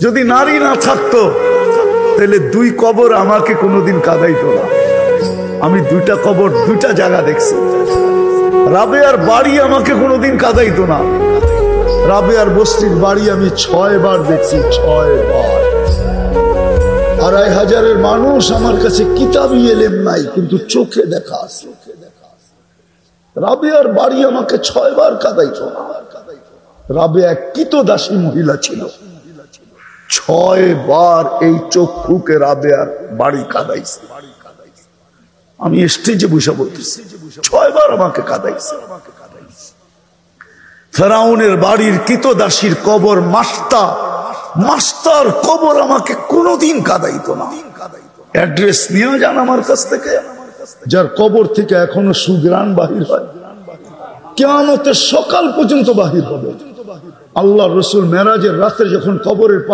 যদি নারী না থাকতো তাহলে দুই কবর আমাকে কোনোদিন কাঁদাইতো না। আমি দুইটা কবর দুইটা জায়গা দেখছি। রাবেয়ার বাড়ি আমাকে কোনোদিন কাঁদাইতো না। রাবেয়ার বস্তির বাড়ি আমি 6 বার দেখছি, 6 বার। 2500 মানুষ আমার কাছে কিতাবি এলেম নাই, কিন্তু চোখে দেখা আছে। রাবেয়ার বাড়ি আমাকে 6 বার কাঁদাইতো না। রাবেয়া কৃতদাসী মহিলা ছিল, 6 বার এই চক্ষুকে রাবেয়ার বাড়ি কাঁদাইছে। আমি স্টেজে বসে বলতেছি, 6 বার আমাকে কাঁদাইছে। ফেরাউনের বাড়ির কৃতদাসীর কবর মাস্টার কবর আমাকে কোনোদিন কাঁদাইতো না। অ্যাড্রেস নিয়ে যান আমার কাছ থেকে, যার কবর থেকে এখনো সুগ্রাণ বাহির হয়, কিয়ামতের সকাল পর্যন্ত বাহির হবে। আল্লাহ রসুল মেরাজের রাতে যখন কবরের